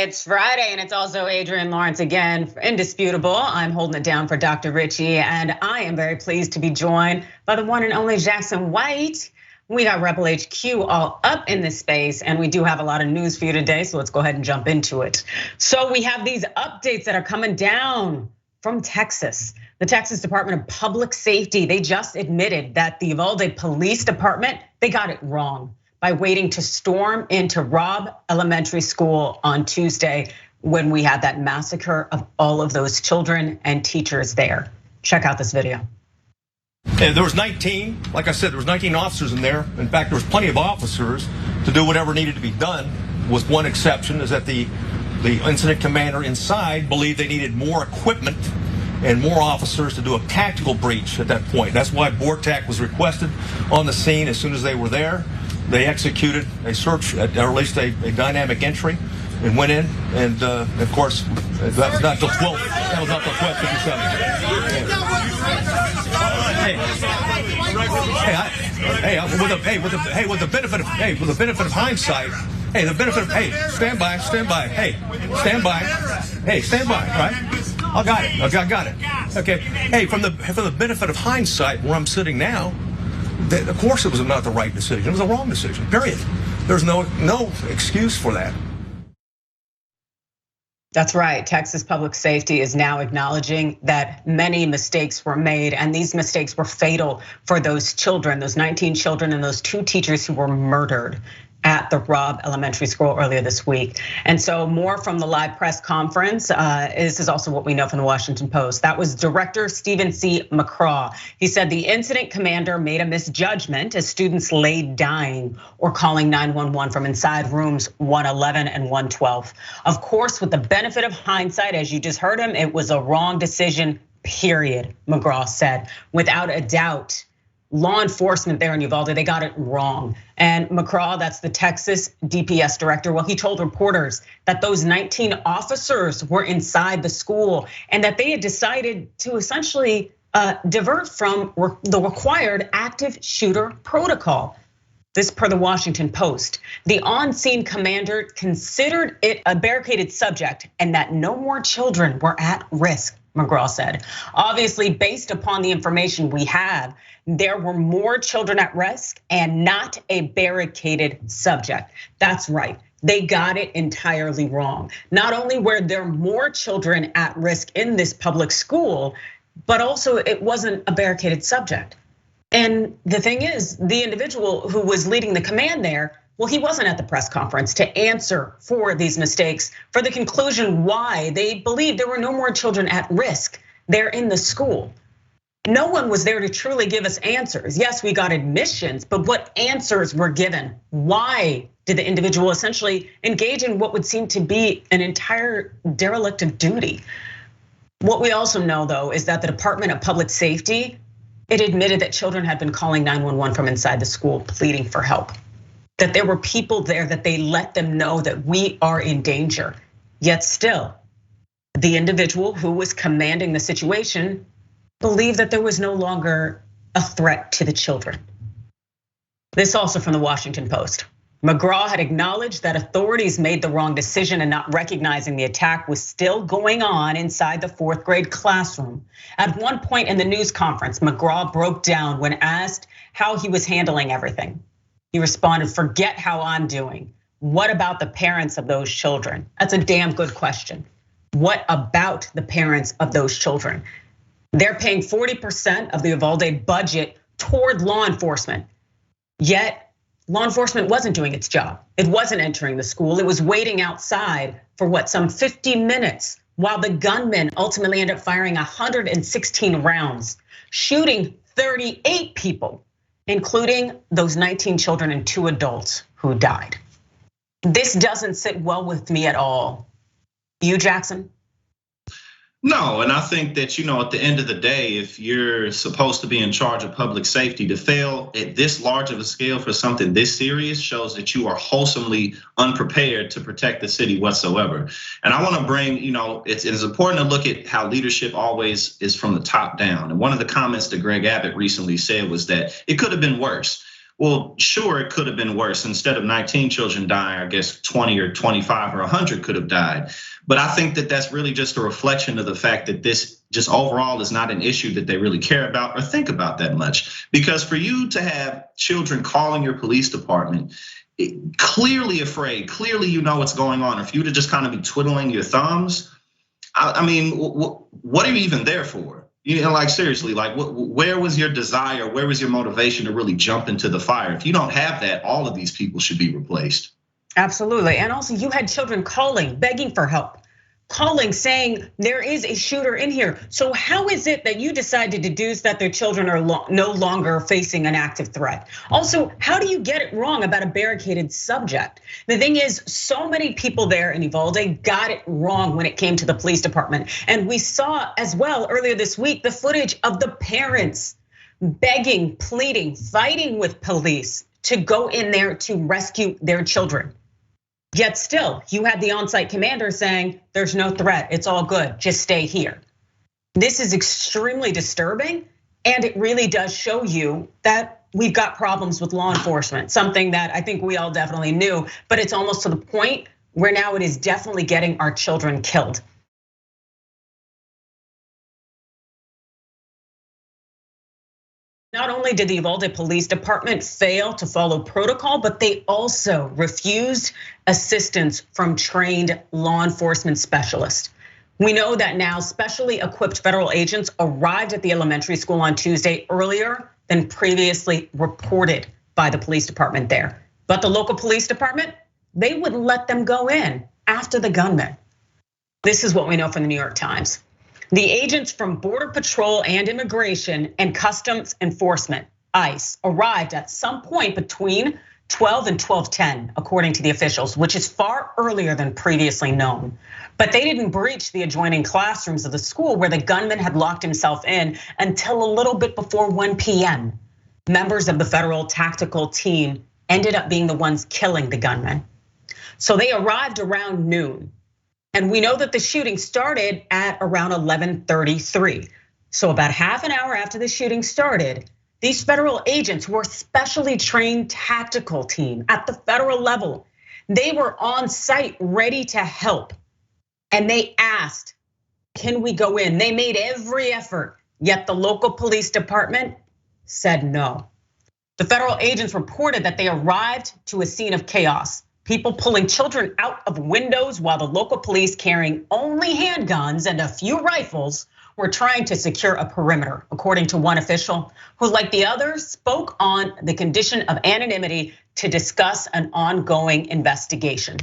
It's Friday and it's also Adrienne Lawrence again, indisputable. I'm holding it down for Dr. Richie, and I am very pleased to be joined by the one and only Jackson White. We got Rebel HQ all up in this space, and we do have a lot of news for you today, so let's go ahead and jump into it. So we have these updates that are coming down from Texas. The Texas Department of Public Safety, they just admitted that the Uvalde Police Department, they got it wrong by waiting to storm into Robb Elementary School on Tuesday when we had that massacre of all of those children and teachers there. Check out this video. And there was 19, like I said, there was 19 officers in there. In fact, there was plenty of officers to do whatever needed to be done, with one exception, is that the incident commander inside believed they needed more equipment and more officers to do a tactical breach at that point. That's why BORTAC was requested on the scene as soon as they were there. They executed a search, or at least a dynamic entry, and went in. And of course, that was not till 12. That was not till 12:57. With the benefit of hindsight. Stand by. Stand by. Right? I got it. Okay. Hey, from the benefit of hindsight, where I'm sitting now, of course it was not the right decision. It was a wrong decision, period. There's no excuse for that. That's right. Texas Public Safety is now acknowledging that many mistakes were made, and these mistakes were fatal for those children, those 19 children and those 2 teachers who were murdered at the Robb Elementary School earlier this week. And so more from the live press conference. This is also what we know from the Washington Post. That was Director Stephen C. McCraw. He said the incident commander made a misjudgment as students lay dying or calling 911 from inside rooms 111 and 112. Of course, with the benefit of hindsight, as you just heard him, it was a wrong decision, period, McCraw said. Without a doubt, law enforcement there in Uvalde, they got it wrong. And McCraw, that's the Texas DPS director, well, he told reporters that those 19 officers were inside the school and that they had decided to essentially divert from the required active shooter protocol. This per the Washington Post. The on-scene commander considered it a barricaded subject and that no more children were at risk, McCraw said. Obviously, based upon the information we have, there were more children at risk and not a barricaded subject. That's right. They got it entirely wrong. Not only were there more children at risk in this public school, but also it wasn't a barricaded subject. And the thing is, the individual who was leading the command there, well, he wasn't at the press conference to answer for these mistakes, for the conclusion why they believed there were no more children at risk there in the school. No one was there to truly give us answers. Yes, we got admissions, but what answers were given? Why did the individual essentially engage in what would seem to be an entire derelict of duty? What we also know, though, is that the Department of Public Safety, it admitted that children had been calling 911 from inside the school, pleading for help. That there were people there that they let them know that we are in danger. Yet still, the individual who was commanding the situation believed that there was no longer a threat to the children. This also from the Washington Post. McCraw had acknowledged that authorities made the wrong decision in not recognizing the attack was still going on inside the 4th grade classroom. At one point in the news conference, McCraw broke down when asked how he was handling everything. He responded, "Forget how I'm doing. What about the parents of those children?" That's a damn good question. What about the parents of those children? They're paying 40% of the Uvalde budget toward law enforcement. Yet law enforcement wasn't doing its job. It wasn't entering the school. It was waiting outside for some 50 minutes while the gunman ultimately ended up firing 116 rounds, shooting 38 people, including those 19 children and 2 adults who died. This doesn't sit well with me at all. You, Jackson? No, and I think that, at the end of the day, if you're supposed to be in charge of public safety, to fail at this large of a scale for something this serious shows that you are wholesomely unprepared to protect the city whatsoever. And I want to bring, it is important to look at how leadership always is from the top down. And one of the comments that Greg Abbott recently said was that it could have been worse. Well, sure, it could have been worse. Instead of 19 children dying, I guess 20 or 25 or 100 could have died. But I think that that's really just a reflection of the fact that this just overall is not an issue that they really care about or think about that much. Because for you to have children calling your police department, clearly afraid, clearly you know what's going on, or for you to just kind of be twiddling your thumbs, I mean, what are you even there for? You know, like seriously, like where was your desire? Where was your motivation to really jump into the fire? If you don't have that, all of these people should be replaced. Absolutely, and also you had children calling, begging for help, calling, saying there is a shooter in here. So how is it that you decide to deduce that their children are no longer facing an active threat? Also, how do you get it wrong about a barricaded subject? The thing is, so many people there in Uvalde got it wrong when it came to the police department. And we saw as well earlier this week, the footage of the parents begging, pleading, fighting with police to go in there to rescue their children. Yet still, you had the on-site commander saying, there's no threat, it's all good, just stay here. This is extremely disturbing, and it really does show you that we've got problems with law enforcement, something that I think we all definitely knew, but it's almost to the point where now it is definitely getting our children killed. Not only did the Uvalde Police Department fail to follow protocol, but they also refused assistance from trained law enforcement specialists. We know that now specially equipped federal agents arrived at the elementary school on Tuesday earlier than previously reported by the police department there. But the local police department, they wouldn't let them go in after the gunman. This is what we know from the New York Times. The agents from Border Patrol and Immigration and Customs Enforcement, ICE, arrived at some point between 12 and 12:10, according to the officials, which is far earlier than previously known. But they didn't breach the adjoining classrooms of the school where the gunman had locked himself in until a little bit before 1 p.m. Members of the federal tactical team ended up being the ones killing the gunman. So they arrived around noon. And we know that the shooting started at around 11:33. So about half an hour after the shooting started, these federal agents were specially trained tactical team at the federal level. They were on site ready to help. And they asked, can we go in? They made every effort, yet the local police department said no. The federal agents reported that they arrived to a scene of chaos. People pulling children out of windows while the local police, carrying only handguns and a few rifles, were trying to secure a perimeter, according to one official who, like the others, spoke on the condition of anonymity to discuss an ongoing investigation.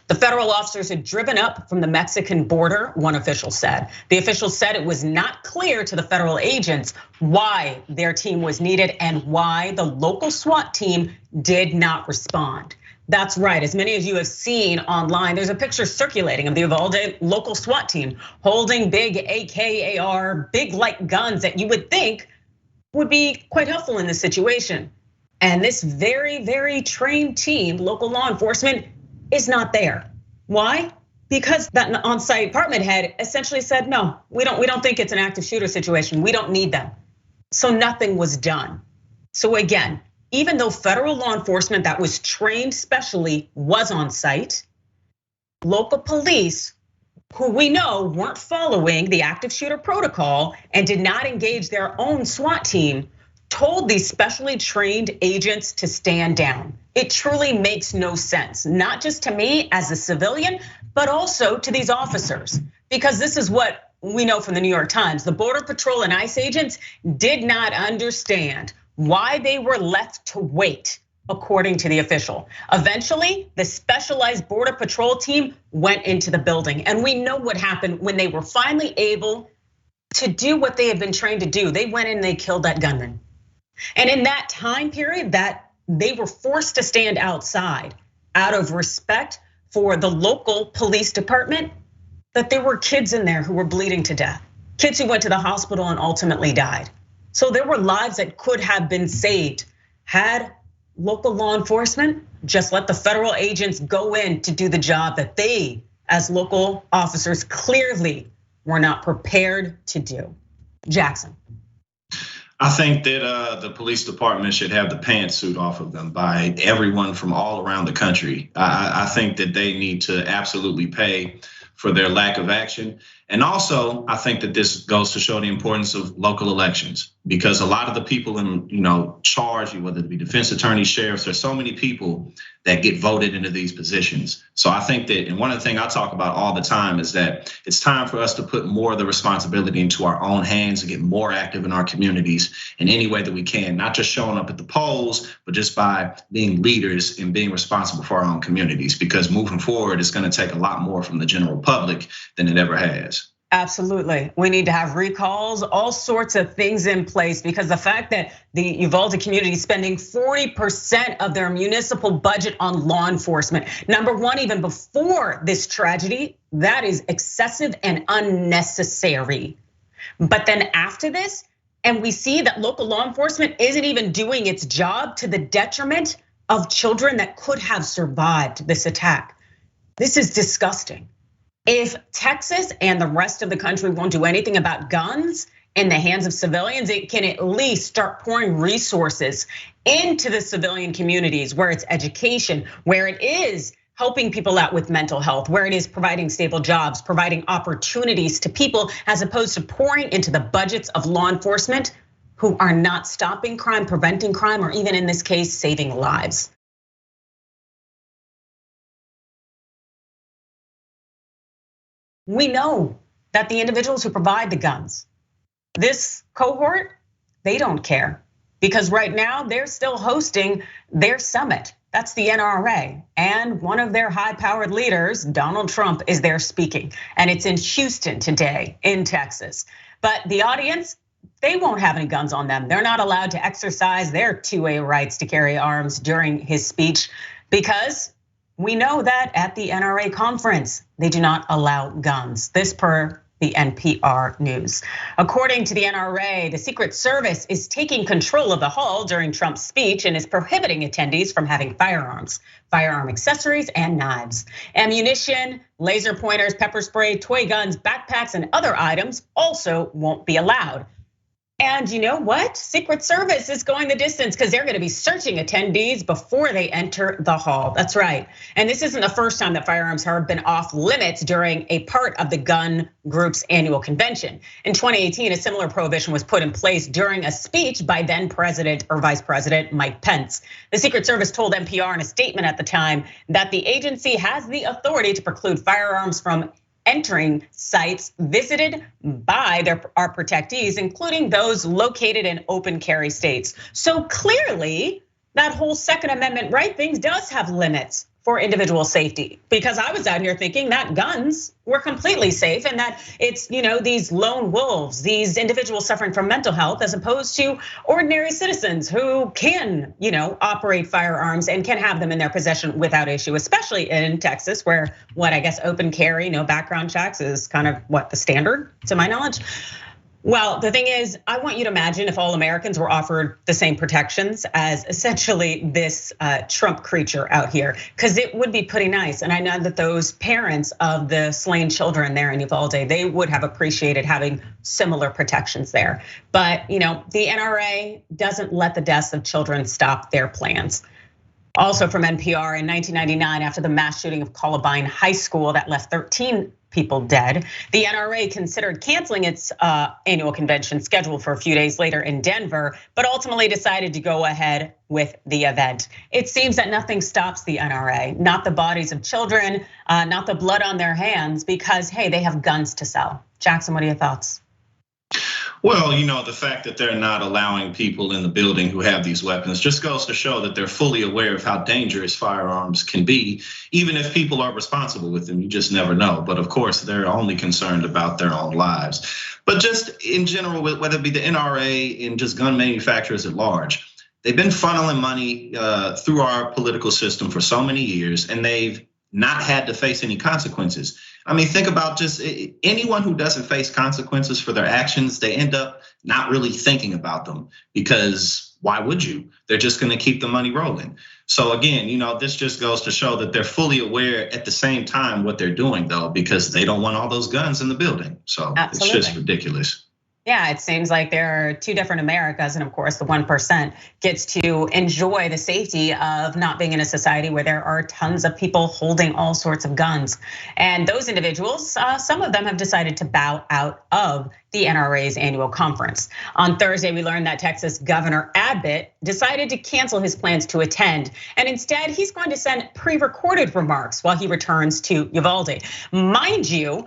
The federal officers had driven up from the Mexican border, one official said. The official said it was not clear to the federal agents why their team was needed and why the local SWAT team did not respond. That's right, as many of you have seen online, there's a picture circulating of the Uvalde local SWAT team holding big AK, AR, big light guns that you would think would be quite helpful in this situation. And this very, very trained team, local law enforcement, is not there. Why? Because that on-site department head essentially said, no, we don't think it's an active shooter situation. We don't need them. So nothing was done. So again, even though federal law enforcement that was trained specially was on site, local police, who we know weren't following the active shooter protocol and did not engage their own SWAT team, told these specially trained agents to stand down. It truly makes no sense, not just to me as a civilian, but also to these officers. Because this is what we know from the New York Times. The Border Patrol and ICE agents did not understand why they were left to wait, according to the official. Eventually, the specialized Border Patrol team went into the building. And we know what happened when they were finally able to do what they had been trained to do. They went in and they killed that gunman. And in that time period that they were forced to stand outside out of respect for the local police department, that there were kids in there who were bleeding to death. Kids who went to the hospital and ultimately died. So there were lives that could have been saved had local law enforcement just let the federal agents go in to do the job that they, as local officers, clearly were not prepared to do. Jackson. I think that the police department should have the pantsuit off of them by everyone from all around the country. I think that they need to absolutely pay for their lack of action. And also, I think that this goes to show the importance of local elections, because a lot of the people in charge, whether it be defense attorneys, sheriffs, there's so many people that get voted into these positions. So I think that, and one of the things I talk about all the time is that it's time for us to put more of the responsibility into our own hands and get more active in our communities in any way that we can, not just showing up at the polls, but just by being leaders and being responsible for our own communities, because moving forward, it's going to take a lot more from the general public than it ever has. Absolutely. We need to have recalls, all sorts of things in place, because the fact that the Uvalde community is spending 40% of their municipal budget on law enforcement, number one, even before this tragedy, that is excessive and unnecessary. But then after this, and we see that local law enforcement isn't even doing its job to the detriment of children that could have survived this attack. This is disgusting. If Texas and the rest of the country won't do anything about guns in the hands of civilians, it can at least start pouring resources into the civilian communities where it's education, where it is helping people out with mental health, where it is providing stable jobs, providing opportunities to people, as opposed to pouring into the budgets of law enforcement who are not stopping crime, preventing crime, or even in this case, saving lives. We know that the individuals who provide the guns, this cohort, they don't care, because right now they're still hosting their summit. That's the NRA, and one of their high-powered leaders, Donald Trump, is there speaking, and it's in Houston today, in Texas. But the audience, they won't have any guns on them. They're not allowed to exercise their 2A rights to carry arms during his speech, because we know that at the NRA conference, they do not allow guns. This per the NPR News. According to the NRA, the Secret Service is taking control of the hall during Trump's speech and is prohibiting attendees from having firearms, firearm accessories, and knives. Ammunition, laser pointers, pepper spray, toy guns, backpacks, and other items also won't be allowed. And you know what? Secret Service is going the distance, because they're going to be searching attendees before they enter the hall. That's right. And this isn't the first time that firearms have been off limits during a part of the gun group's annual convention. In 2018, a similar prohibition was put in place during a speech by then President or Vice President Mike Pence. The Secret Service told NPR in a statement at the time that the agency has the authority to preclude firearms from entering sites visited by our protectees, including those located in open carry states. So clearly, that whole Second Amendment right thing does have limits for individual safety, because I was out here thinking that guns were completely safe and that it's these lone wolves, these individuals suffering from mental health, as opposed to ordinary citizens who can operate firearms and can have them in their possession without issue, especially in Texas, where open carry, no background checks is kind of the standard, to my knowledge. Well, the thing is, I want you to imagine if all Americans were offered the same protections as essentially this Trump creature out here, because it would be pretty nice. And I know that those parents of the slain children there in Uvalde, they would have appreciated having similar protections there. But the NRA doesn't let the deaths of children stop their plans. Also from NPR, in 1999, after the mass shooting of Columbine High School that left 13 people dead, the NRA considered canceling its annual convention scheduled for a few days later in Denver, but ultimately decided to go ahead with the event. It seems that nothing stops the NRA, not the bodies of children, not the blood on their hands, because hey, they have guns to sell. Jackson, what are your thoughts? Well, the fact that they're not allowing people in the building who have these weapons just goes to show that they're fully aware of how dangerous firearms can be, even if people are responsible with them. You just never know. But of course, they're only concerned about their own lives. But just in general, whether it be the NRA and just gun manufacturers at large, they've been funneling money through our political system for so many years, and they've not had to face any consequences. I mean, think about just anyone who doesn't face consequences for their actions, they end up not really thinking about them, because why would you? They're just gonna keep the money rolling. So again, this just goes to show that they're fully aware at the same time what they're doing, though, because they don't want all those guns in the building. So Absolutely. It's just ridiculous. Yeah, it seems like there are two different Americas, and of course, the 1% gets to enjoy the safety of not being in a society where there are tons of people holding all sorts of guns. And those individuals, some of them have decided to bow out of the NRA's annual conference. On Thursday, we learned that Texas Governor Abbott decided to cancel his plans to attend, and instead, he's going to send pre-recorded remarks while he returns to Uvalde. Mind you,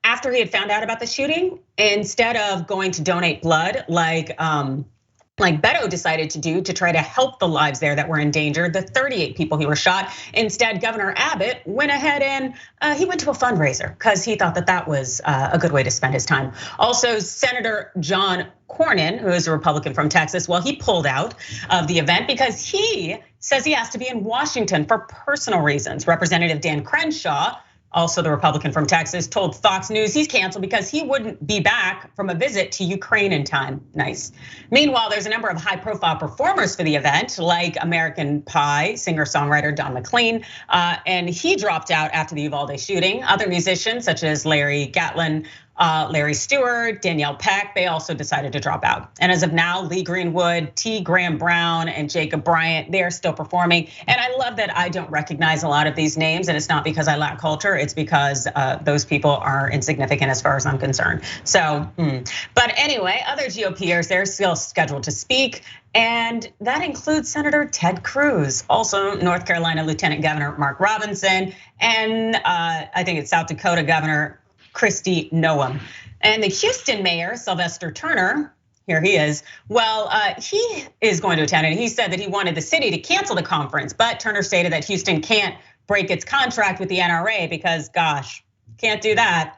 after he had found out about the shooting, instead of going to donate blood like Beto decided to do to try to help the lives there that were endangered, the 38 people who were shot, instead Governor Abbott went ahead and he went to a fundraiser because he thought that that was a good way to spend his time. Also, Senator John Cornyn, who is a Republican from Texas, well, he pulled out of the event because he says he has to be in Washington for personal reasons. Representative Dan Crenshaw, also the Republican from Texas, told Fox News he's canceled because he wouldn't be back from a visit to Ukraine in time. Nice. Meanwhile, there's a number of high-profile performers for the event, like American Pie singer-songwriter Don McLean, and he dropped out after the Uvalde shooting. Other musicians such as Larry Gatlin, Larry Stewart, Danielle Peck, they also decided to drop out. And as of now, Lee Greenwood, T. Graham Brown, and Jacob Bryant, they are still performing. And I love that I don't recognize a lot of these names, and it's not because I lack culture, it's because those people are insignificant as far as I'm concerned. So, but anyway, other GOPers, they're still scheduled to speak. And that includes Senator Ted Cruz, also North Carolina Lieutenant Governor Mark Robinson, and I think it's South Dakota Governor Kristi Noem. And the Houston mayor, Sylvester Turner, here he is. Well, he is going to attend, and he said that he wanted the city to cancel the conference, but Turner stated that Houston can't break its contract with the NRA because, gosh, can't do that.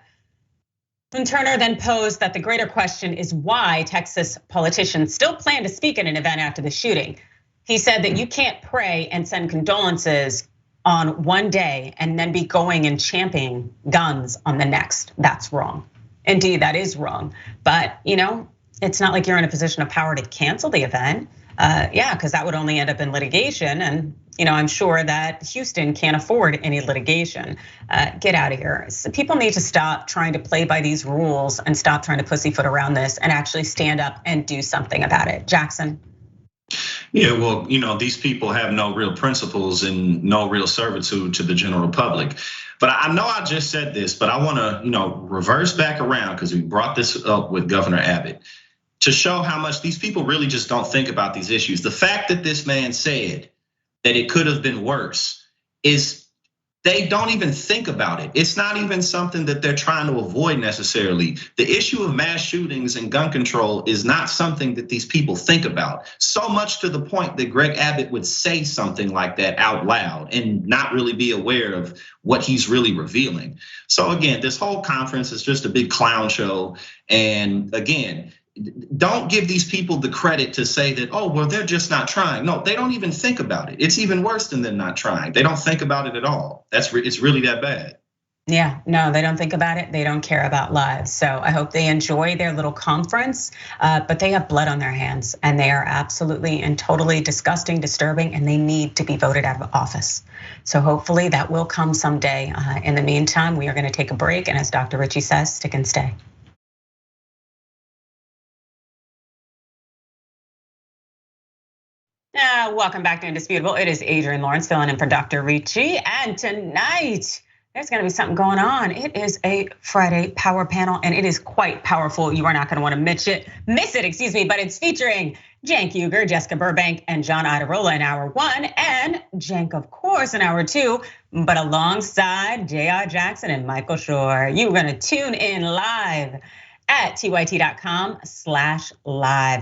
And Turner then posed that the greater question is why Texas politicians still plan to speak at an event after the shooting. He said that you can't pray and send condolences on one day and then be going and championing guns on the next. That's wrong. Indeed, that is wrong. But it's not like you're in a position of power to cancel the event. Yeah, because that would only end up in litigation. And I'm sure that Houston can't afford any litigation. Get out of here. So people need to stop trying to play by these rules and stop trying to pussyfoot around this and actually stand up and do something about it. Jackson. Yeah, well, these people have no real principles and no real servitude to the general public. But I know I just said this, but I want to, reverse back around because we brought this up with Governor Abbott to show how much these people really just don't think about these issues. The fact that this man said that it could have been worse is they don't even think about it. It's not even something that they're trying to avoid necessarily. The issue of mass shootings and gun control is not something that these people think about. So much to the point that Greg Abbott would say something like that out loud and not really be aware of what he's really revealing. So again, this whole conference is just a big clown show. And again, don't give these people the credit to say that, oh, well, they're just not trying. No, they don't even think about it. It's even worse than them not trying. They don't think about it at all. It's really that bad. Yeah, no, they don't think about it. They don't care about lives. So I hope they enjoy their little conference, but they have blood on their hands and they are absolutely and totally disgusting, disturbing, and they need to be voted out of office. So hopefully that will come someday. In the meantime, we are gonna take a break. And as Dr. Richie says, stick and stay. Welcome back to Indisputable. It is Adrienne Lawrence filling in for Dr. Ricci. And tonight, there's gonna be something going on. It is a Friday power panel and it is quite powerful. You are not gonna wanna miss it, but it's featuring Cenk Uygur, Jessica Burbank, and John Iadarola in hour 1, and Cenk, of course, in hour 2, but alongside J.R. Jackson and Michael Shore. You're gonna tune in live at tyt.com/live.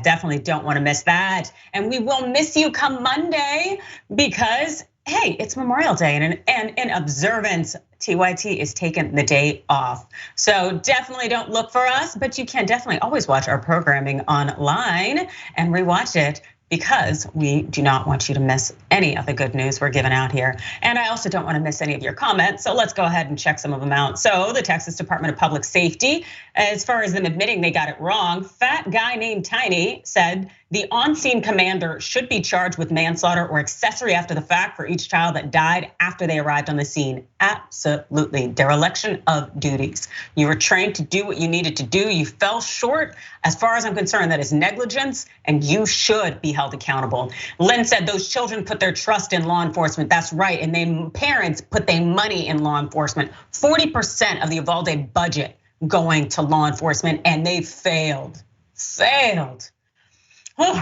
Definitely don't want to miss that. And we will miss you come Monday because, hey, it's Memorial Day and in observance, TYT is taking the day off. So definitely don't look for us, but you can definitely always watch our programming online and rewatch it because we do not want you to miss any of the good news we're giving out here. And I also don't want to miss any of your comments, so let's go ahead and check some of them out. So the Texas Department of Public Safety, as far as them admitting they got it wrong, fat guy named Tiny said the on-scene commander should be charged with manslaughter or accessory after the fact for each child that died after they arrived on the scene. Absolutely, dereliction of duties. You were trained to do what you needed to do. You fell short. As far as I'm concerned, that is negligence, and you should be held accountable. Lynn said those children put their trust in law enforcement. That's right, and parents put their money in law enforcement. 40% of the Uvalde budget going to law enforcement, and they failed.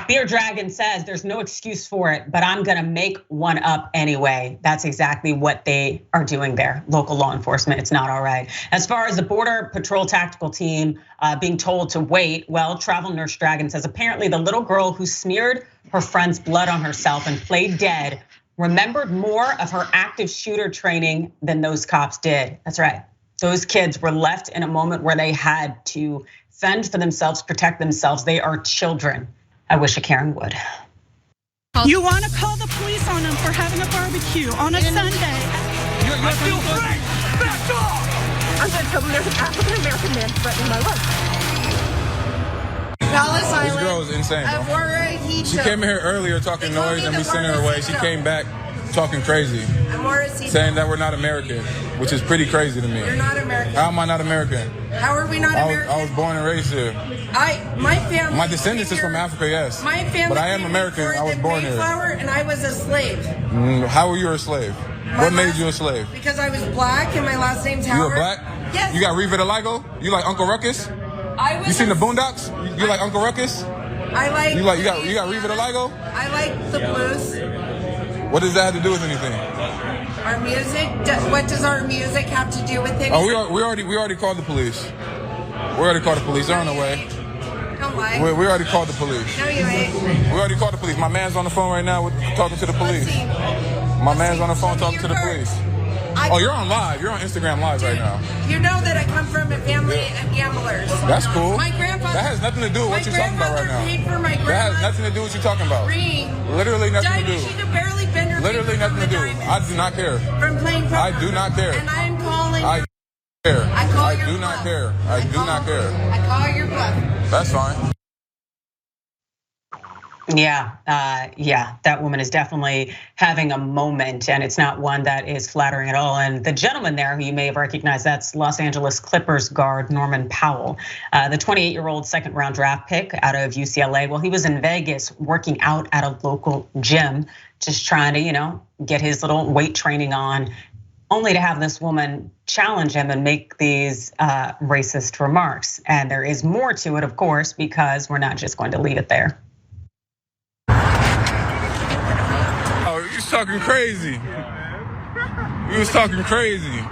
Beer Dragon says there's no excuse for it, but I'm gonna make one up anyway. That's exactly what they are doing there, local law enforcement. It's not all right. As far as the Border Patrol Tactical Team being told to wait, well, Travel Nurse Dragon says apparently the little girl who smeared her friend's blood on herself and played dead remembered more of her active shooter training than those cops did. That's right. Those kids were left in a moment where they had to fend for themselves, protect themselves. They are children. I wish a Karen would. You want to call the police on them for having a barbecue on a Sunday? I feel free. Back off! I'm going to tell them there's an African-American man threatening my life. Palace Island. This girl is insane, bro. She came here earlier talking noise and we sent her away. She came back talking crazy, saying that we're not American, which is pretty crazy to me. You're not American. How am I not American? How are we not American? I was born and raised here. My family. My descendants is from Africa, yes. My family. But I am American. I was born here. And I was a slave. How were you a slave? What made you a slave? Because I was black and my last name's Howard. You were black? Yes. You got Reva Delago? You like Uncle Ruckus? You seen the Boondocks? You like Uncle Ruckus? I like. You got Reva Delago? I like the blues. What does that have to do with anything? Our music. What does our music have to do with anything? Oh, we already called the police. We already called the police. They're on the way. Don't lie. We already called the police. No, you ain't. We already called the police. My man's on the phone right now talking to the police. My man's on the phone talking to the police. Oh, you're on live. You're on Instagram live right now. You know that I come from a family of gamblers. That's cool. My grandfather. That has nothing to do with what you're talking about right now. Paid for my that has nothing to do with what you're talking about. ring. Literally nothing to do. She could barely bend her Literally nothing to do. I do not care. From playing poker. I do not care. And I'm calling. I care. I do not care. I do not care. I call your bluff. That's fine. Yeah, that woman is definitely having a moment, and it's not one that is flattering at all. And the gentleman there, who you may have recognized, that's Los Angeles Clippers guard Norman Powell, the 28-year-old second-round draft pick out of UCLA. Well, he was in Vegas working out at a local gym, just trying to, get his little weight training on, only to have this woman challenge him and make these racist remarks. And there is more to it, of course, because we're not just going to leave it there. Talking crazy. We was talking crazy.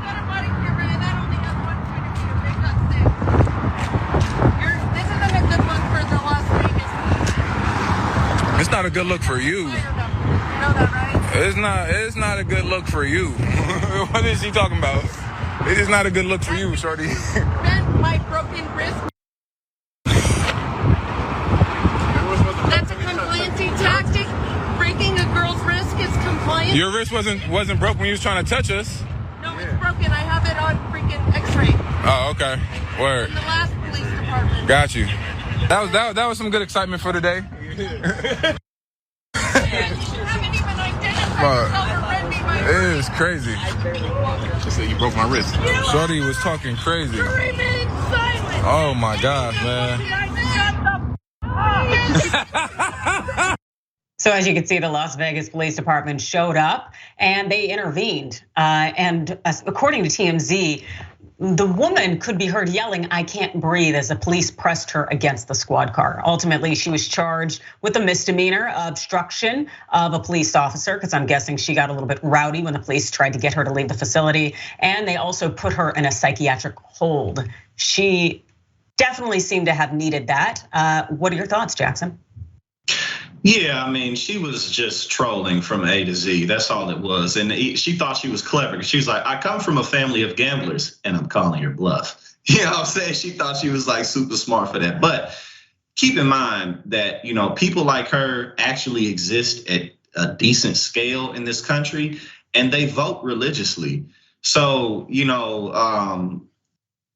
It's not a good look for you. It's not a good look for you. What is she talking about? It is not a good look for you, shorty. My broken wrist. That's a compliancy tactic. Breaking a girl's wrist is compliance. Your wrist wasn't broke when you was trying to touch us. No, it's broken. I have it on freaking X-ray. Oh, okay. Word. In the last police department. Got you. That was some good excitement for today. You haven't even identified yourself or read me my It is crazy. She said you broke my wrist. Shorty was talking crazy. Remain silent. Oh my gosh, man. So as you can see, the Las Vegas Police Department showed up and they intervened. And according to TMZ, the woman could be heard yelling, "I can't breathe," as the police pressed her against the squad car. Ultimately, she was charged with a misdemeanor obstruction of a police officer, because I'm guessing she got a little bit rowdy when the police tried to get her to leave the facility. And they also put her in a psychiatric hold. She definitely seemed to have needed that. What are your thoughts, Jackson? Yeah, I mean, she was just trolling from A to Z. That's all it was. And she thought she was clever. She was like, I come from a family of gamblers and I'm calling your bluff. You know what I'm saying? She thought she was like super smart for that. But keep in mind that, people like her actually exist at a decent scale in this country, and they vote religiously. So,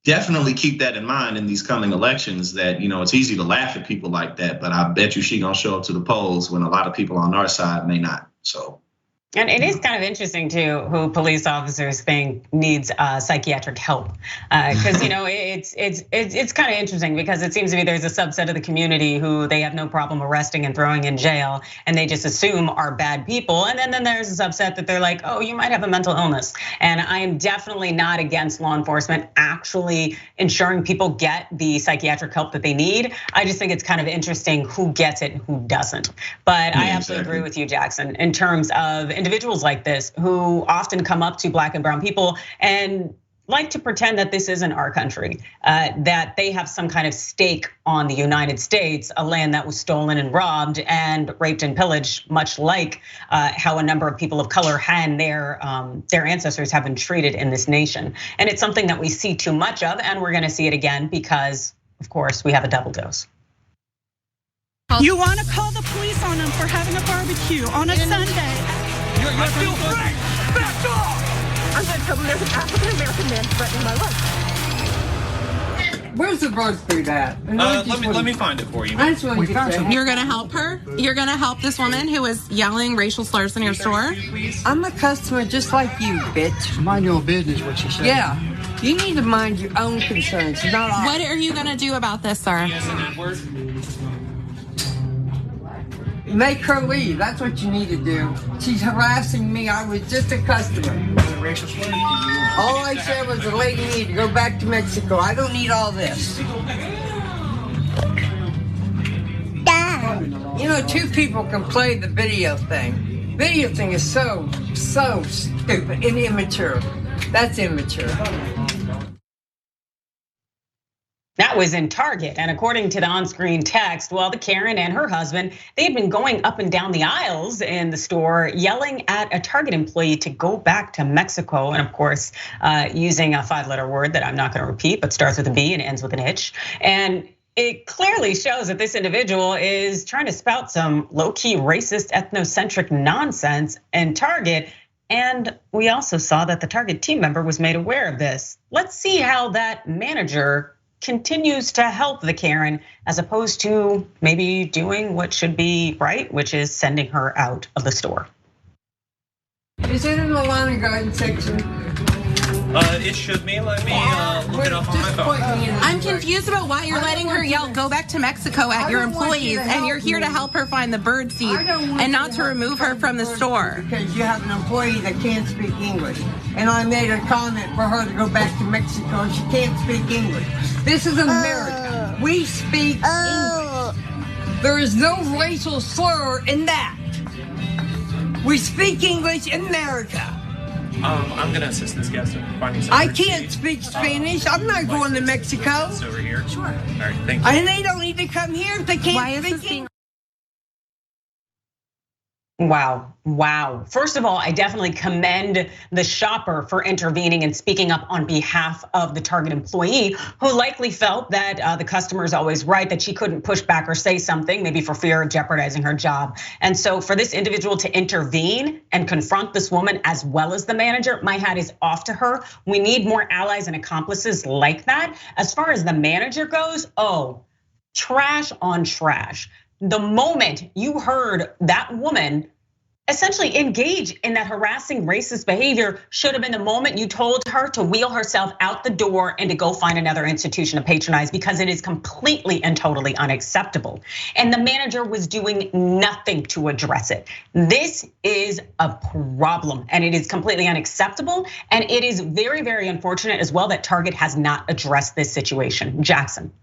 definitely keep that in mind in these coming elections, that, it's easy to laugh at people like that, but I bet you she gonna show up to the polls when a lot of people on our side may not, so. And it is kind of interesting too who police officers think needs psychiatric help, because it's kind of interesting because it seems to me there's a subset of the community who they have no problem arresting and throwing in jail, and they just assume are bad people, and then there's a subset that they're like, oh, you might have a mental illness. And I am definitely not against law enforcement actually ensuring people get the psychiatric help that they need. I just think it's kind of interesting who gets it and who doesn't. But I absolutely agree with you, Jackson, in terms of individuals like this who often come up to Black and brown people and like to pretend that this isn't our country, that they have some kind of stake on the United States, a land that was stolen and robbed and raped and pillaged, much like how a number of people of color and their ancestors have been treated in this nation. And it's something that we see too much of, and we're gonna see it again because, of course, we have a double dose. You want to call the police on them for having a barbecue on a Sunday. I feel free! Back off! I'm going to tell them there's an African-American man threatening my life. Where's the bird food at? Let me find it for you. I just want to get You're gonna help her? You're gonna help this woman who was yelling racial slurs in your store? I'm a customer just like you, bitch. Mind your own business, what you say. Yeah. You need to mind your own concerns, not ours. What are you gonna do about this, sir? Make her leave. That's what you need to do. She's harassing me. I was just a customer. All I said was the lady needed to go back to Mexico. I don't need all this. You know, two people can play the video thing. Video thing is so stupid and immature. That's immature. That was in Target, and according to the on-screen text, well, the Karen and her husband, they had been going up and down the aisles in the store, yelling at a Target employee to go back to Mexico, and of course, using a 5-letter word that I'm not gonna repeat, but starts with a B and ends with an H. And it clearly shows that this individual is trying to spout some low-key racist, ethnocentric nonsense in Target. And we also saw that the Target team member was made aware of this. Let's see how that manager continues to help the Karen as opposed to maybe doing what should be right, which is sending her out of the store. Is it in the lawn and garden section? It should be. Let me look it up on my phone. I'm confused about why you're letting her yell, go back to Mexico at your employees, and you're here to help her find the bird seed and not to remove her from the store. Because you have an employee that can't speak English. And I made a comment for her to go back to Mexico and she can't speak English. This is America. We speak English. There is no racial slur in that. We speak English in America. I'm gonna assist this guest in finding some. I can't speak Spanish. I'm not going to Mexico. It's over here. Sure. All right, thank you. And they don't need to come here if they can't speak English. Wow. First of all, I definitely commend the shopper for intervening and speaking up on behalf of the Target employee who likely felt that the customer is always right, that she couldn't push back or say something, maybe for fear of jeopardizing her job. And so for this individual to intervene and confront this woman as well as the manager, my hat is off to her. We need more allies and accomplices like that. As far as the manager goes, trash on trash. The moment you heard that woman essentially engage in that harassing racist behavior should have been the moment you told her to wheel herself out the door and to go find another institution to patronize, because it is completely and totally unacceptable. And the manager was doing nothing to address it. This is a problem and it is completely unacceptable. And it is very, very unfortunate as well that Target has not addressed this situation. Jackson.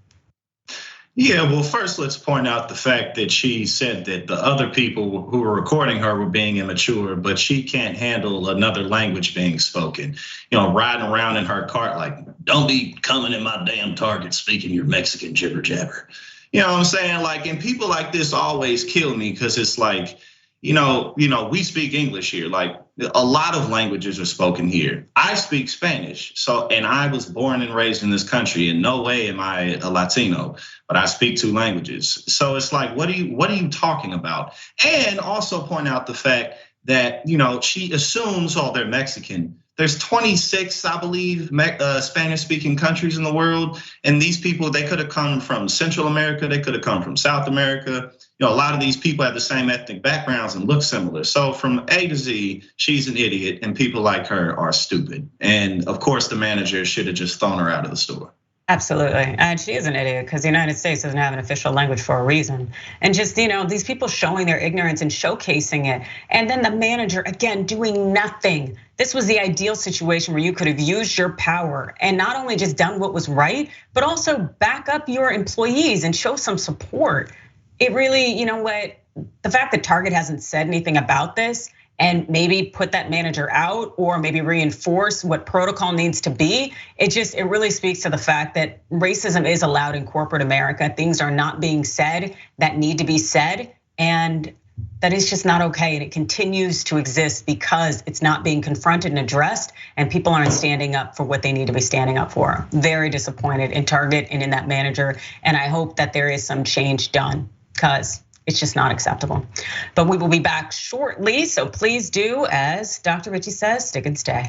Yeah, well, first let's point out the fact that she said that the other people who were recording her were being immature, but she can't handle another language being spoken. Riding around in her cart like, don't be coming in my damn Target speaking your Mexican jibber jabber. You know what I'm saying? Like, and people like this always kill me because it's like, we speak English here. Like a lot of languages are spoken here. I speak Spanish. And I was born and raised in this country. In no way am I a Latino, but I speak 2 languages. So it's like, what are you talking about? And also point out the fact that, she assumes, they're Mexican. There's 26, I believe, Spanish-speaking countries in the world. And these people, they could have come from Central America. They could have come from South America. A lot of these people have the same ethnic backgrounds and look similar. So from A to Z, she's an idiot, and people like her are stupid. And of course, the manager should have just thrown her out of the store. Absolutely, and she is an idiot because the United States doesn't have an official language for a reason. And just, these people showing their ignorance and showcasing it. And then the manager, again, doing nothing. This was the ideal situation where you could have used your power and not only just done what was right, but also back up your employees and show some support. It really, the fact that Target hasn't said anything about this and maybe put that manager out or maybe reinforce what protocol needs to be, it really speaks to the fact that racism is allowed in corporate America. Things are not being said that need to be said, and that is just not okay. And it continues to exist because it's not being confronted and addressed, and people aren't standing up for what they need to be standing up for. Very disappointed in Target and in that manager, and I hope that there is some change done, because it's just not acceptable. But we will be back shortly, so please do, as Dr. Richey says, stick and stay.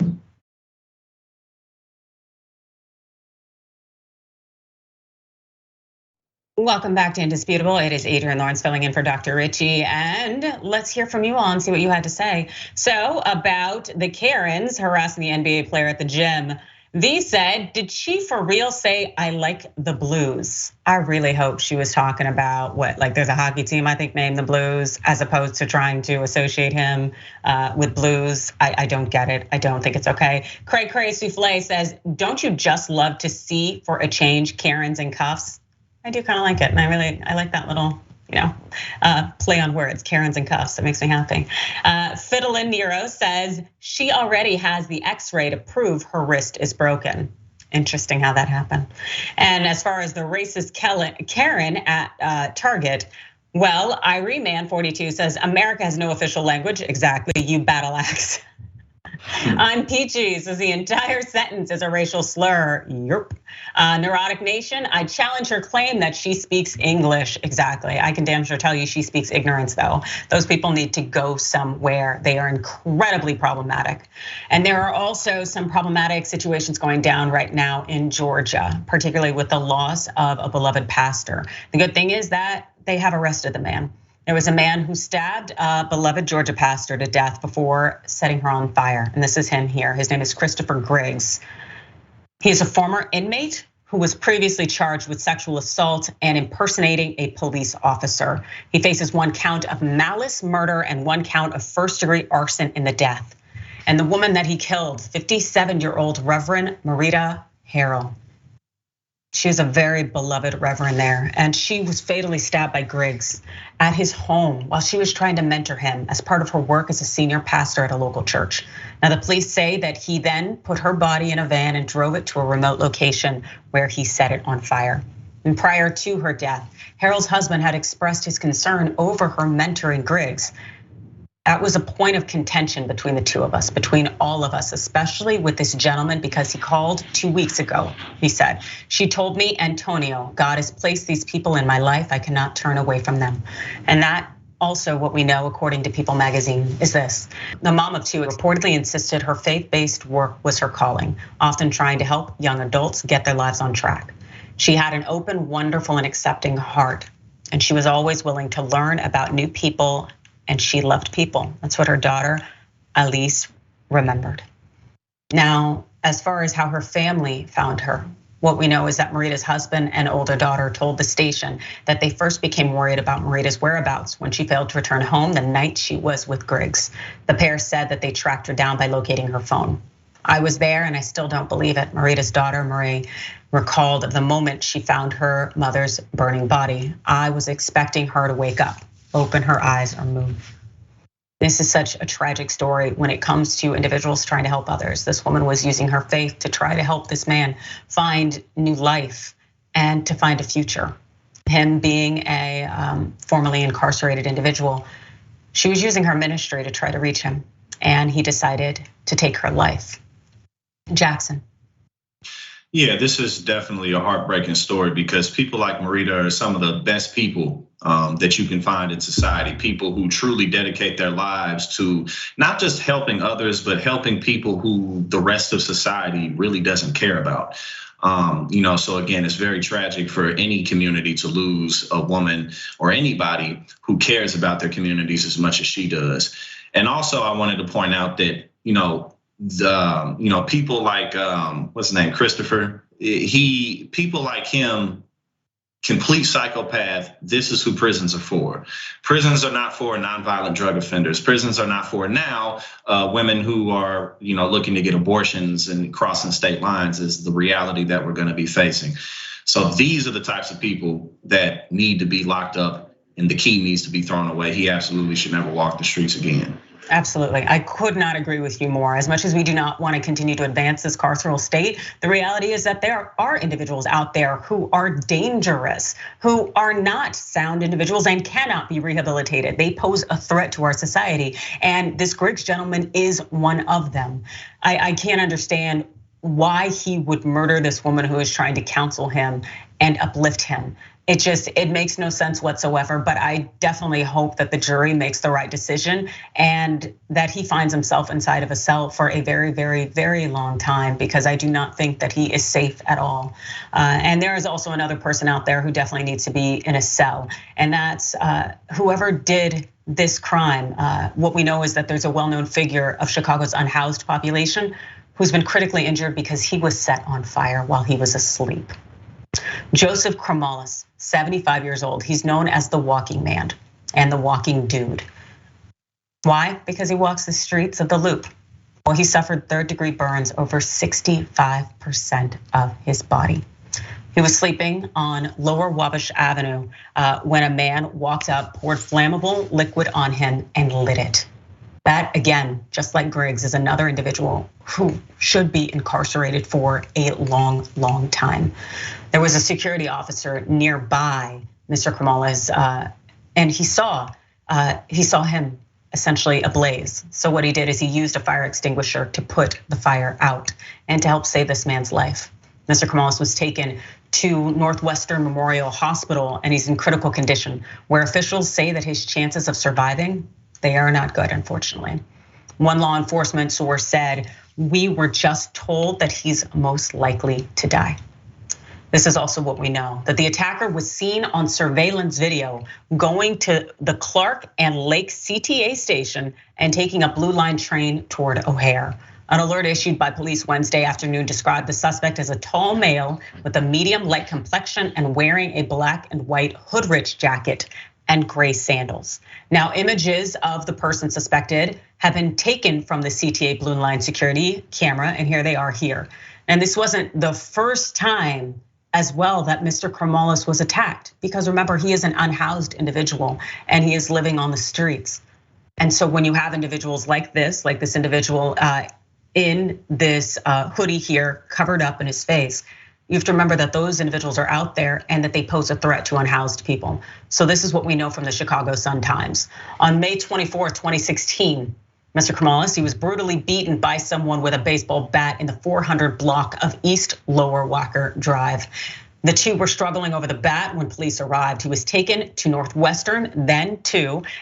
Welcome back to Indisputable. It is Adrienne Lawrence filling in for Dr. Richey, and let's hear from you all and see what you had to say. So about the Karens harassing the NBA player at the gym. V said, did she for real say, I like the Blues? I really hope she was talking about there's a hockey team, I think, named the Blues, as opposed to trying to associate him with blues. I don't get it. I don't think it's okay. Cray Souffle says, don't you just love to see for a change Karens in cuffs? I do kind of like it, and I like that little, play on words, Karens and cuffs. That makes me happy. Fiddlin' Nero says she already has the X-ray to prove her wrist is broken. Interesting how that happened. And as far as the racist Karen at Target, well, Irene Man 42 says America has no official language. Exactly, you battle axe. I'm peachy, says the entire sentence is a racial slur. Yerp. Neurotic Nation, I challenge her claim that she speaks English. Exactly, I can damn sure tell you she speaks ignorance though. Those people need to go somewhere. They are incredibly problematic. And there are also some problematic situations going down right now in Georgia, particularly with the loss of a beloved pastor. The good thing is that they have arrested the man. There was a man who stabbed a beloved Georgia pastor to death before setting her on fire. And this is him here. His name is Christopher Griggs. He is a former inmate who was previously charged with sexual assault and impersonating a police officer. He faces 1 count of malice murder and 1 count of first-degree arson in the death. And the woman that he killed, 57-year-old Reverend Marita Harrell. She is a very beloved reverend there, and she was fatally stabbed by Griggs at his home while she was trying to mentor him as part of her work as a senior pastor at a local church. Now, the police say that he then put her body in a van and drove it to a remote location where he set it on fire. And prior to her death, Harold's husband had expressed his concern over her mentoring Griggs. That was a point of contention between the two of us, between all of us, especially with this gentleman, because he called 2 weeks ago. He said, she told me, Antonio, God has placed these people in my life. I cannot turn away from them. And that also what we know, according to People magazine, is this. The mom of 2 reportedly insisted her faith-based work was her calling, often trying to help young adults get their lives on track. She had an open, wonderful, and accepting heart. And she was always willing to learn about new people, and she loved people. That's what her daughter, Elise, remembered. Now, as far as how her family found her, what we know is that Marita's husband and older daughter told the station that they first became worried about Marita's whereabouts when she failed to return home the night she was with Griggs. The pair said that they tracked her down by locating her phone. I was there and I still don't believe it. Marita's daughter, Marie, recalled the moment she found her mother's burning body. I was expecting her to wake up, open her eyes, or move. This is such a tragic story when it comes to individuals trying to help others. This woman was using her faith to try to help this man find new life and to find a future. Him being a formerly incarcerated individual, She was using her ministry to try to reach him, and he decided to take her life. Jackson. Yeah, this is definitely a heartbreaking story because people like Marita are some of the best people that you can find in society. People who truly dedicate their lives to not just helping others, but helping people who the rest of society really doesn't care about. So again, it's very tragic for any community to lose a woman or anybody who cares about their communities as much as she does. And also, I wanted to point out that people like what's his name, Christopher. People like him, complete psychopath. This is who prisons are for. Prisons are not for nonviolent drug offenders. Prisons are not for now women who are looking to get abortions and crossing state lines is the reality that we're going to be facing. So these are the types of people that need to be locked up, and the key needs to be thrown away. He absolutely should never walk the streets again. Absolutely. I could not agree with you more. As much as we do not want to continue to advance this carceral state, the reality is that there are individuals out there who are dangerous, who are not sound individuals and cannot be rehabilitated. They pose a threat to our society. And this Griggs gentleman is one of them. I can't understand why he would murder this woman who is trying to counsel him and uplift him. It makes no sense whatsoever, but I definitely hope that the jury makes the right decision and that he finds himself inside of a cell for a very, very, very long time, because I do not think that he is safe at all. And there is also another person out there who definitely needs to be in a cell, and that's whoever did this crime. What we know is that there's a well-known figure of Chicago's unhoused population who's been critically injured because he was set on fire while he was asleep. Joseph Kramalis, 75 years old. He's known as the walking man and the walking dude. Why? Because he walks the streets of the Loop. Well, he suffered third-degree burns over 65% of his body. He was sleeping on Lower Wabash Avenue when a man walked up, poured flammable liquid on him and lit it. That, again, just like Griggs, is another individual who should be incarcerated for a long, long time. There was a security officer nearby Mr. Kramalis, and he saw him essentially ablaze. So what he did is he used a fire extinguisher to put the fire out and to help save this man's life. Mr. Kramalis was taken to Northwestern Memorial Hospital, and he's in critical condition, where officials say that his chances of surviving, they are not good, unfortunately. One law enforcement source said, "We were just told that he's most likely to die." This is also what we know, that the attacker was seen on surveillance video going to the Clark and Lake CTA station and taking a Blue Line train toward O'Hare. An alert issued by police Wednesday afternoon described the suspect as a tall male with a medium light complexion and wearing a black and white Hoodrich jacket and gray sandals. Now, images of the person suspected have been taken from the CTA Blue Line security camera, and here they are here. And this wasn't the first time as well that Mr. Kramalis was attacked, because remember, he is an unhoused individual and he is living on the streets. And so when you have individuals like this individual in this hoodie here covered up in his face, you have to remember that those individuals are out there and that they pose a threat to unhoused people. So this is what we know from the Chicago Sun-Times. On May 24th, 2016, Mr. Kramalis, he was brutally beaten by someone with a baseball bat in the 400 block of East Lower Walker Drive. The two were struggling over the bat when police arrived. He was taken to Northwestern, then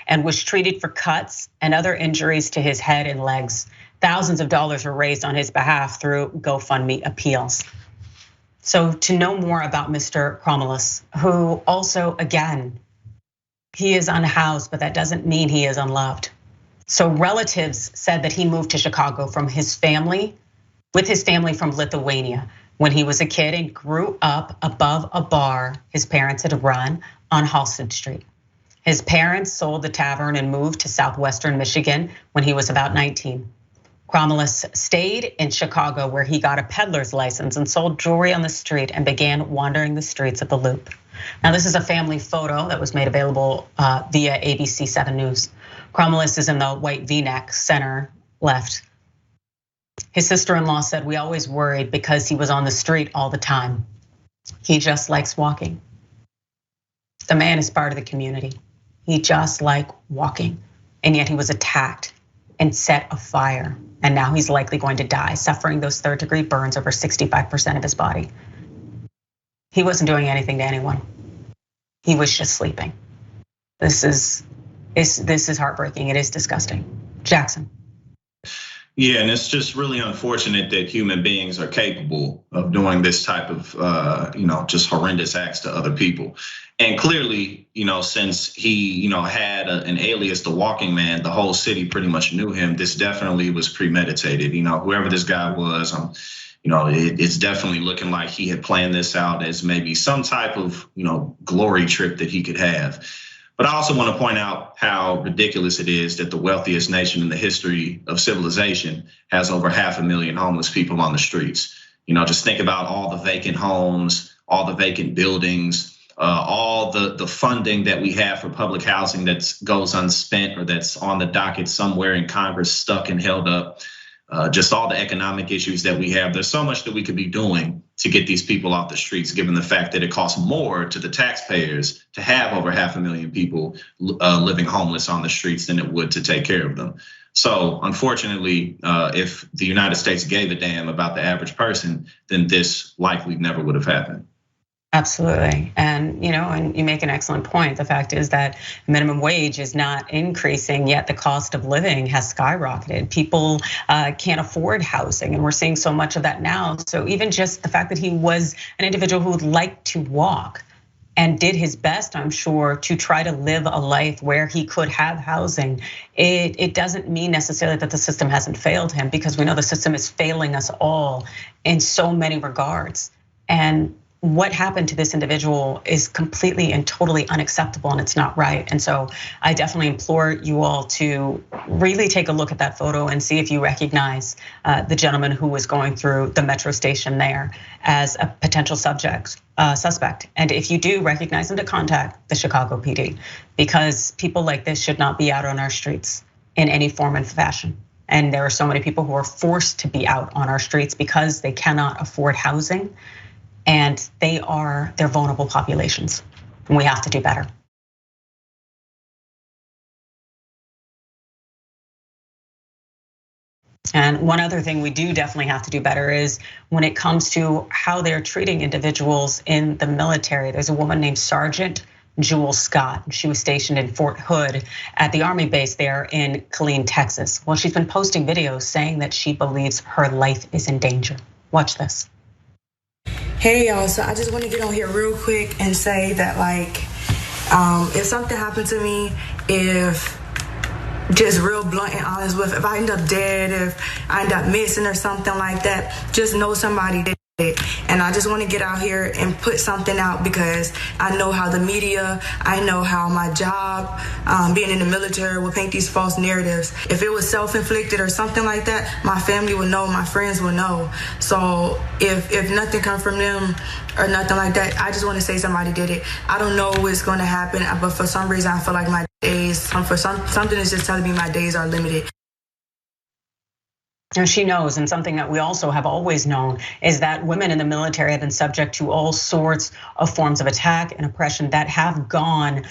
and was treated for cuts and other injuries to his head and legs. Thousands of dollars were raised on his behalf through GoFundMe appeals. So to know more about Mr. Kramalis, who also, again, he is unhoused, but that doesn't mean he is unloved. So relatives said that he moved to Chicago with his family from Lithuania when he was a kid and grew up above a bar his parents had run on Halsted Street. His parents sold the tavern and moved to southwestern Michigan when he was about 19. Kramalis stayed in Chicago, where he got a peddler's license and sold jewelry on the street and began wandering the streets of the Loop. Now, this is a family photo that was made available via ABC 7 News. Kramalis is in the white V-neck, center left. His sister-in-law said, "We always worried because he was on the street all the time. He just likes walking." The man is part of the community. He just likes walking. and yet he was attacked and set afire. And now he's likely going to die, suffering those 3rd-degree burns over 65% of his body. He wasn't doing anything to anyone. He was just sleeping. This is heartbreaking. It is disgusting. Jackson. Yeah, and it's just really unfortunate that human beings are capable of doing this type of, just horrendous acts to other people. And clearly, since he, had an alias, the Walking Man, the whole city pretty much knew him. This definitely was premeditated. Whoever this guy was, it's definitely looking like he had planned this out as maybe some type of, glory trip that he could have. But I also want to point out how ridiculous it is that the wealthiest nation in the history of civilization has over 500,000 homeless people on the streets. Just think about all the vacant homes, all the vacant buildings, all the funding that we have for public housing that goes unspent or that's on the docket somewhere in Congress, stuck and held up. Just all the economic issues that we have. There's so much that we could be doing to get these people off the streets, given the fact that it costs more to the taxpayers to have over 500,000 people living homeless on the streets than it would to take care of them. So unfortunately, if the United States gave a damn about the average person, then this likely never would have happened. Absolutely. And you make an excellent point. The fact is that minimum wage is not increasing, yet the cost of living has skyrocketed. People can't afford housing, and we're seeing so much of that now. So even just the fact that he was an individual who would like to walk and did his best, I'm sure, to try to live a life where he could have housing, it doesn't mean necessarily that the system hasn't failed him, because we know the system is failing us all in so many regards. And what happened to this individual is completely and totally unacceptable, and it's not right. And so I definitely implore you all to really take a look at that photo and see if you recognize the gentleman who was going through the metro station there as a potential suspect. And if you do recognize him, to contact the Chicago PD, because people like this should not be out on our streets in any form and fashion. And there are so many people who are forced to be out on our streets because they cannot afford housing. And they're vulnerable populations, and we have to do better. And one other thing we do definitely have to do better is when it comes to how they're treating individuals in the military. There's a woman named Sergeant Jewel Scott. She was stationed in Fort Hood at the Army base there in Killeen, Texas. Well, she's been posting videos saying that she believes her life is in danger. Watch this. Hey y'all, so I just want to get on here real quick and say that if something happened to me, if just real blunt and honest with, if I end up dead, if I end up missing or something like that, just know somebody did it. And I just want to get out here and put something out, because I know how the media, I know how my job, being in the military, will paint these false narratives. If it was self-inflicted or something like that, my family would know, my friends would know. So if nothing comes from them or nothing like that, I just want to say somebody did it. I don't know what's going to happen, but for some reason I feel like my days, something is just telling me my days are limited. And she knows, and something that we also have always known is that women in the military have been subject to all sorts of forms of attack and oppression that have gone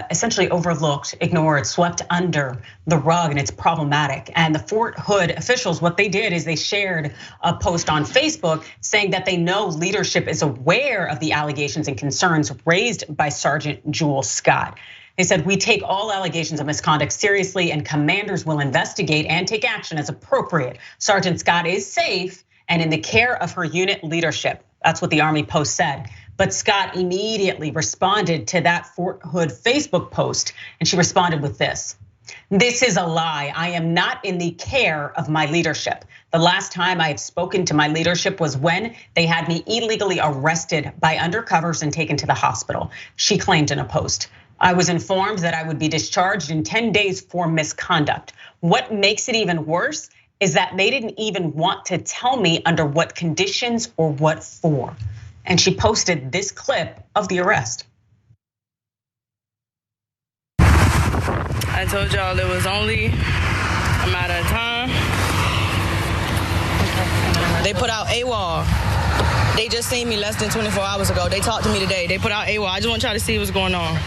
essentially overlooked, ignored, swept under the rug, and it's problematic. And the Fort Hood officials, what they did is they shared a post on Facebook saying that they know leadership is aware of the allegations and concerns raised by Sergeant Jewel Scott. They said, we take all allegations of misconduct seriously, and commanders will investigate and take action as appropriate. Sergeant Scott is safe and in the care of her unit leadership. That's what the Army post said. But Scott immediately responded to that Fort Hood Facebook post, and she responded with this. This is a lie. I am not in the care of my leadership. The last time I have spoken to my leadership was when they had me illegally arrested by undercovers and taken to the hospital, she claimed in a post. I was informed that I would be discharged in 10 days for misconduct. What makes it even worse is that they didn't even want to tell me under what conditions or what for. And she posted this clip of the arrest. I told y'all it was only a matter of time. They put out AWOL. They just seen me less than 24 hours ago. They talked to me today. They put out AWOL. I just want y'all to see what's going on.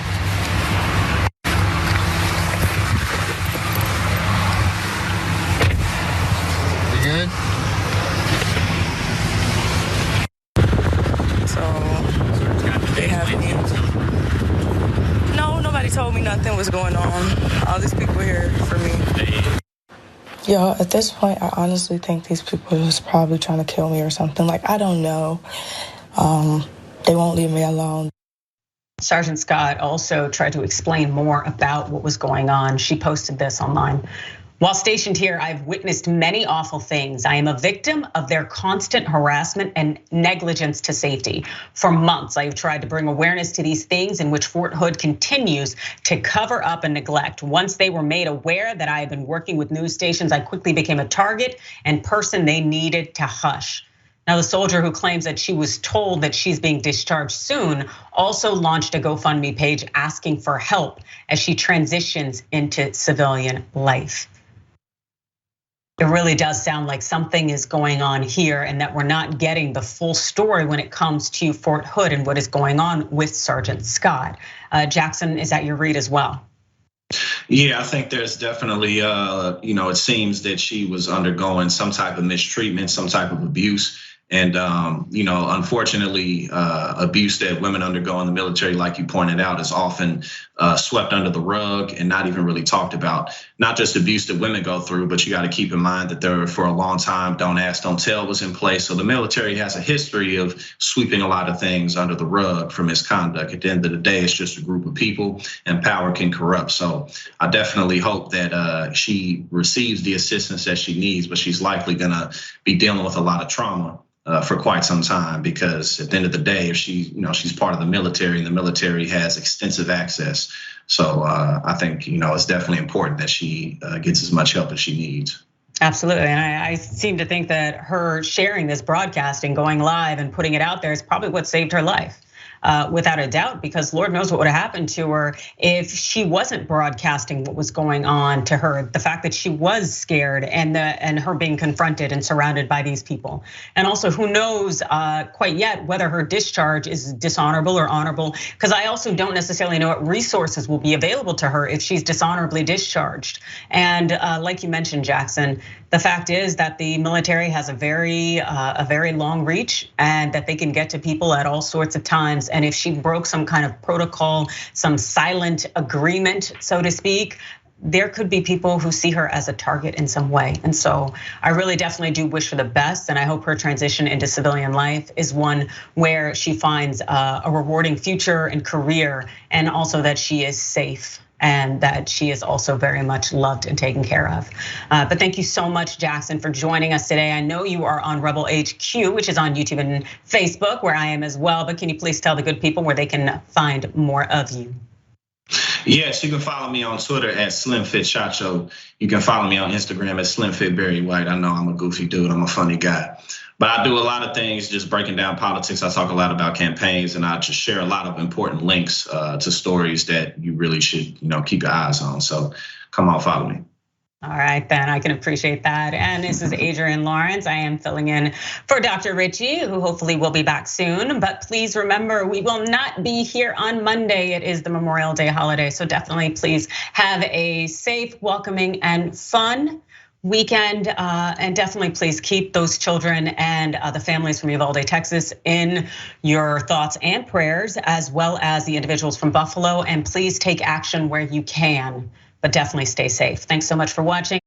Yo, at this point, I honestly think these people are just probably trying to kill me or something. Like, I don't know. They won't leave me alone. Sergeant Scott also tried to explain more about what was going on. She posted this online. While stationed here, I've witnessed many awful things. I am a victim of their constant harassment and negligence to safety. For months, I've tried to bring awareness to these things in which Fort Hood continues to cover up and neglect. Once they were made aware that I had been working with news stations, I quickly became a target and person they needed to hush. Now, the soldier who claims that she was told that she's being discharged soon also launched a GoFundMe page asking for help as she transitions into civilian life. It really does sound like something is going on here and that we're not getting the full story when it comes to Fort Hood and what is going on with Sergeant Scott. Jackson, is that your read as well? Yeah, I think there's definitely, it seems that she was undergoing some type of mistreatment, some type of abuse. And, unfortunately, abuse that women undergo in the military, like you pointed out, is often swept under the rug and not even really talked about. Not just abuse that women go through, but you got to keep in mind that there for a long time, don't ask, don't tell was in place. So the military has a history of sweeping a lot of things under the rug for misconduct. At the end of the day, it's just a group of people and power can corrupt. So I definitely hope that she receives the assistance that she needs, but she's likely gonna be dealing with a lot of trauma for quite some time, because at the end of the day, if she's part of the military and the military has extensive access. So I think, it's definitely important that she gets as much help as she needs. Absolutely, and I seem to think that her sharing this broadcast and going live and putting it out there is probably what saved her life. Without a doubt, because Lord knows what would have happened to her if she wasn't broadcasting what was going on to her. The fact that she was scared and her being confronted and surrounded by these people. And also, who knows quite yet whether her discharge is dishonorable or honorable, because I also don't necessarily know what resources will be available to her if she's dishonorably discharged. And like you mentioned, Jackson, the fact is that the military has a very long reach and that they can get to people at all sorts of times. And if she broke some kind of protocol, some silent agreement, so to speak, there could be people who see her as a target in some way. And so I really definitely do wish her the best. And I hope her transition into civilian life is one where she finds a rewarding future and career, and also that she is safe and that she is also very much loved and taken care of. But thank you so much, Jackson, for joining us today. I know you are on Rebel HQ, which is on YouTube and Facebook, where I am as well. But can you please tell the good people where they can find more of you? Yes, you can follow me on Twitter at SlimFitChacho. You can follow me on Instagram at SlimFitBarryWhite. I know I'm a goofy dude, I'm a funny guy. But I do a lot of things just breaking down politics. I talk a lot about campaigns, and I just share a lot of important links to stories that you really should, keep your eyes on. So come on, follow me. All right, then I can appreciate that. And this is Adrienne Lawrence. I am filling in for Dr. Richie, who hopefully will be back soon. But please remember, we will not be here on Monday. It is the Memorial Day holiday. So definitely please have a safe, welcoming, and fun weekend. And definitely please keep those children and the families from Uvalde, Texas in your thoughts and prayers, as well as the individuals from Buffalo. And please take action where you can, but definitely stay safe. Thanks so much for watching.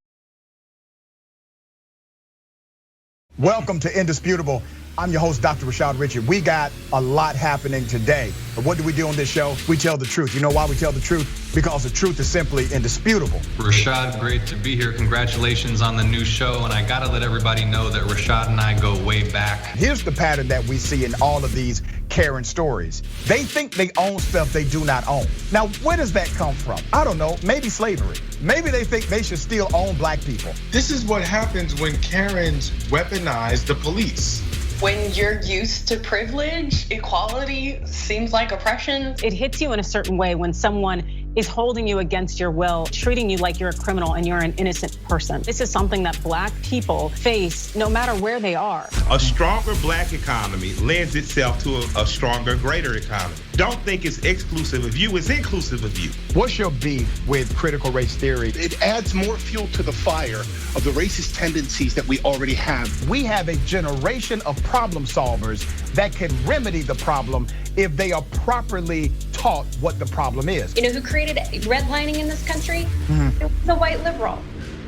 Welcome to Indisputable. I'm your host, Dr. Rashad Richard. We got a lot happening today. But what do we do on this show? We tell the truth. You know why we tell the truth? Because the truth is simply indisputable. Rashad, great to be here. Congratulations on the new show. And I gotta let everybody know that Rashad and I go way back. Here's the pattern that we see in all of these Karen stories. They think they own stuff they do not own. Now, where does that come from? I don't know, maybe slavery. Maybe they think they should still own black people. This is what happens when Karens weaponize the police. When you're used to privilege, equality seems like oppression. It hits you in a certain way when someone is holding you against your will, treating you like you're a criminal and you're an innocent person. This is something that black people face no matter where they are. A stronger black economy lends itself to a stronger, greater economy. Don't think it's exclusive of you, it's inclusive of you. What's your beef with critical race theory? It adds more fuel to the fire of the racist tendencies that we already have. We have a generation of problem solvers that can remedy the problem if they are properly taught what the problem is. You know who created redlining in this country? It was a white liberal.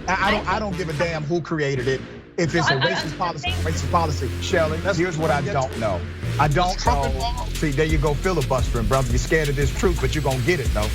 I don't give a damn who created it. If it's a racist policy, Shelley, here's what I don't know. I don't know. See, there you go filibustering, brother. You're scared of this truth, but you're gonna get it, though.